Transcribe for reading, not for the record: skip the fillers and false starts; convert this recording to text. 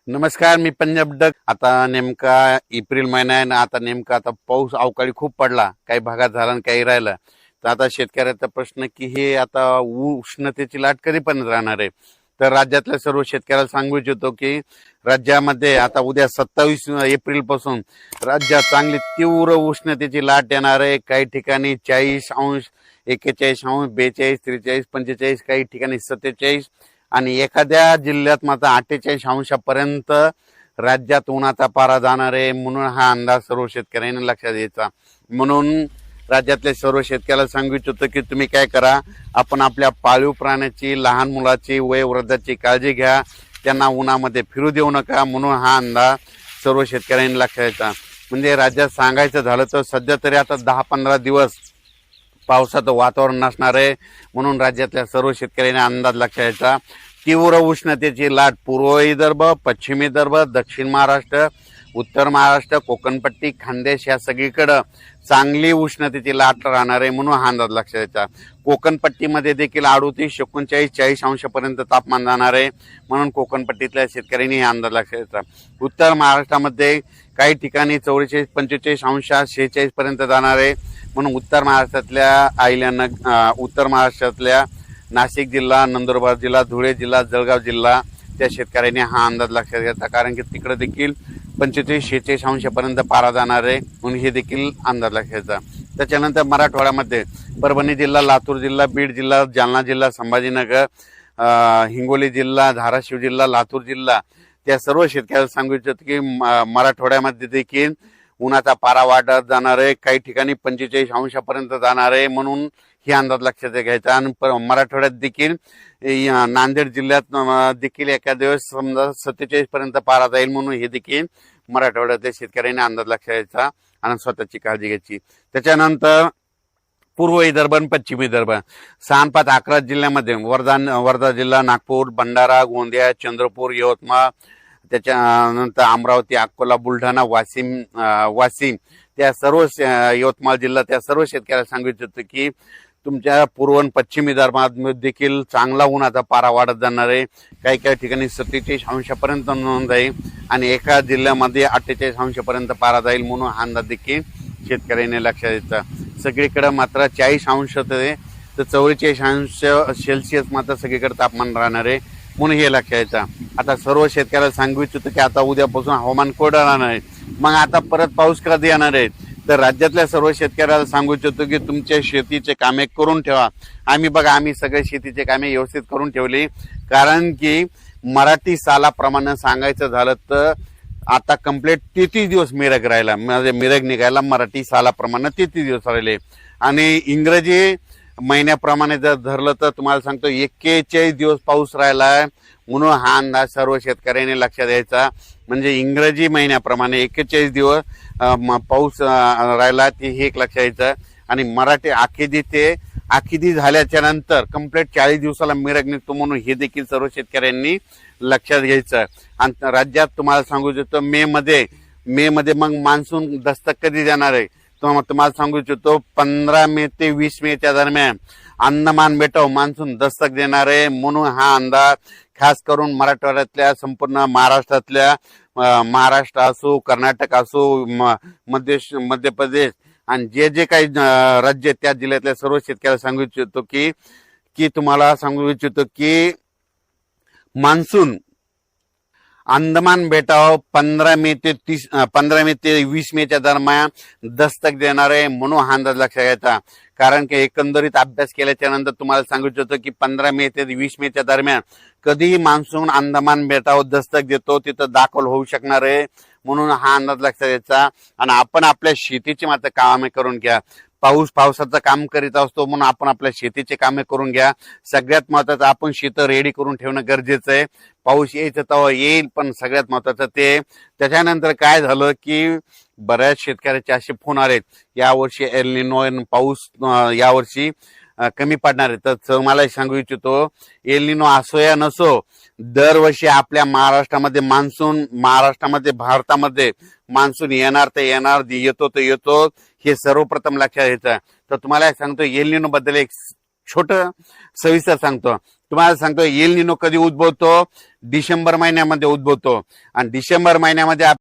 नमस्कार, मी पंजाब डक. आता नेमका एप्रिल महिना आहे ना. आता पाऊस अवकाळी खूप पडला, काही भागात झाला आणि काही राहिलं. तर आता शेतकऱ्याचा प्रश्न की हे आता उष्णतेची लाट कधीपर्यंत राहणार आहे. तर राज्यातल्या सर्व शेतकऱ्याला सांगू इच्छितो की राज्यामध्ये आता उद्या 27 एप्रिल पासून राज्यात चांगली तीव्र उष्णतेची लाट येणार आहे. काही ठिकाणी 40°, 41°, 42, 43, 45, काही ठिकाणी 47 आणि एखाद्या जिल्ह्यात मात्र 48° राज्यात उन्हाचा पारा जाणार आहे. म्हणून हा अंदाज सर्व शेतकऱ्यांनी लक्षात घ्यायचा. म्हणून राज्यातल्या सर्व शेतकऱ्याला सांगू इच्छितो की तुम्ही काय करा, आपण आपल्या पाळीव प्राण्याची, लहान मुलाची, वयोवृद्धाची काळजी घ्या. त्यांना उन्हामध्ये फिरू देऊ नका. म्हणून हा अंदाज सर्व शेतकऱ्यांनी लक्षात घ्यायचा. म्हणजे राज्यात सांगायचं झालं तर सध्या तरी आता 10-15 दिवस पावसाचं वातावरण नसणार आहे. म्हणून राज्यातल्या सर्व शेतकऱ्यांनी अंदाज लक्षात घ्यायचा. तीव्र उष्णतेची लाट पूर्व विदर्भ, पश्चिम विदर्भ, दक्षिण महाराष्ट्र, उत्तर महाराष्ट्र, कोकणपट्टी, खानदेश या सगळीकडं चांगली उष्णतेची लाट राहणार आहे. म्हणून हा अंदाज लक्षात घ्यायचा. कोकणपट्टीमध्ये देखील 38, 39, 40° तापमान जाणार आहे. म्हणून कोकणपट्टीतल्या शेतकऱ्यांनी हा अंदाज लक्षात घ्यायचा. उत्तर महाराष्ट्रामध्ये काही ठिकाणी 44, 45°, 46% जाणार आहे. म्हणून उत्तर महाराष्ट्रातल्या नाशिक जिल्हा, नंदुरबार जिल्हा, धुळे जिल्हा, जळगाव जिल्हा त्या शेतकऱ्यांनी हा अंदाज लक्षात घ्यायचा. कारण की तिकडे देखील 45, 46% पारा जाणार आहे. म्हणून हे देखील अंदाज लक्षात घ्यायचा. त्याच्यानंतर मराठवाड्यामध्ये परभणी जिल्हा, लातूर जिल्हा, बीड जिल्हा, जालना जिल्हा, संभाजीनगर, हिंगोली जिल्हा, धाराशिव जिल्हा, लातूर जिल्हा त्या सर्व शेतकऱ्यांना सांगू इच्छितो की मराठवाड्यामध्ये देखील उन्हाचा पारा वाढत जाणार आहे. काही ठिकाणी 45° जाणार आहे. म्हणून ही अंदाज लक्षात घ्यायचा. आणि मराठवाड्यात देखील नांदेड जिल्ह्यात देखील एका दिवस समजा 47% पारा जाईल. म्हणून हे देखील मराठवाड्यातल्या शेतकऱ्यांनी अंदाज लक्षात घ्यायचा आणि स्वतःची काळजी घ्यायची. त्याच्यानंतर पूर्व विदर्भ आणि पश्चिम विदर्भ 6-5-11 जिल्ह्यामध्ये वर्धा जिल्हा, नागपूर, भंडारा, गोंदिया, चंद्रपूर, यवतमाळ, त्याच्यानंतर अमरावती, अकोला, बुलढाणा, वाशिम त्या सर्व यवतमाळ जिल्हा त्या सर्व शेतकऱ्याला सांगू इच्छितो की तुमच्या पूर्व आणि पश्चिम विदर्भात देखील चांगला उन्हाचा पारा वाढत जाणार आहे. काही काही ठिकाणी 47° नोंद जाईल आणि एका जिल्ह्यामध्ये 48° पारा जाईल. म्हणून हा अंदाज देखील शेतकऱ्यांनी लक्षात द्यायचा. सगळीकडे मात्र 40° ते 44°C मात्र सगळीकडे तापमान राहणार आहे. म्हणून हे लक्षात घ्यायचं. आता सर्व शेतकऱ्याला सांगू इच्छितो की आता उद्यापासून हवामान कोरडं राहणार आहे. मग आता परत पाऊस कधी येणार आहे. तर राज्यातल्या सर्व शेतकऱ्याला सांगू इच्छितो की तुमच्या शेतीचे कामे करून ठेवा. आम्ही सगळे शेतीचे कामे व्यवस्थित करून ठेवली. कारण की मराठी सालाप्रमाणे सांगायचं झालं तर आता कंप्लीट 33 दिवस मिरग राहिला. म्हणजे मिरग निघायला मराठी सालाप्रमाणे 33 दिवस राहिले. आणि इंग्रजी महिन्याप्रमाणे जर धरलं तर तुम्हाला सांगतो 41 दिवस पाऊस राहिलाय. म्हणून हा अंदाज सर्व शेतकऱ्यांनी लक्षात द्यायचा. म्हणजे इंग्रजी महिन्याप्रमाणे 41 दिवस पाऊस राहिला ते हे एक लक्षात द्यायचं. आणि मराठी आखिदी झाल्याच्या नंतर कंप्लीट 40 दिवसाला मिरग निघतो. म्हणून हे देखील सर्व शेतकऱ्यांनी लक्षात घ्यायचं. आणि राज्यात तुम्हाला सांगू इच्छितो मे मध्ये मग मान्सून दस्तक कधी देणार आहे तुम्हाला सांगू इच्छितो 15 मे ते 20 मेच्या दरम्यान अंदमान बेटावर मान्सून दस्तक देणार आहे. म्हणून हा अंदाज खास करून मराठवाड्यातल्या संपूर्ण महाराष्ट्र असो, कर्नाटक असो, मध्य प्रदेश आणि जे काही राज्य त्या जिल्ह्यातल्या सर्व शेतकऱ्याला सांगू इच्छितो की तुम्हाला सांगू इच्छितो की मान्सून अंदमान बेटावर 15 मे ते 20 मेच्या दरम्यान दस्तक देणार आहे. म्हणून हा अंदाज लक्षात घ्यायचा. कारण की एकंदरीत अभ्यास केल्याच्या नंतर तुम्हाला सांगू इच्छितो की 15 मे ते 20 मेच्या दरम्यान कधीही मान्सून अंदमान बेटावर दस्तक देतो तिथं दाखल होऊ शकणार आहे. म्हणून हा अंदाज लक्षात घ्यायचा. आणि आपण आपल्या शेतीची मात्र कामे करून घ्या. पावसाचं काम करीत असतो. म्हणून आपण आपल्या शेतीचे कामे करून घ्या. सगळ्यात महत्वाचं आपण शेत रेडी करून ठेवणं गरजेचं आहे. पाऊस यायचं तेव्हा येईल, पण सगळ्यात महत्वाचं ते. त्याच्यानंतर काय झालं की बऱ्याच शेतकऱ्याचे असे फोन आलेत यावर्षी एल निनो पाऊस यावर्षी कमी पडणार आहे. तर मला सांगू इच्छितो एल निनो असो या नसो, दरवर्षी आपल्या महाराष्ट्रामध्ये भारतामध्ये मान्सून येणार तर येणार, येतो हे सर्वप्रथम लक्षात घ्यायचं. तर तुम्हाला सांगतो एल निनो बद्दल एक छोट सविस्तर सांगतो तुम्हाला सांगतो एल निनो कधी उद्भवतो, डिसेंबर महिन्यामध्ये उद्भवतो आणि डिसेंबर महिन्यामध्ये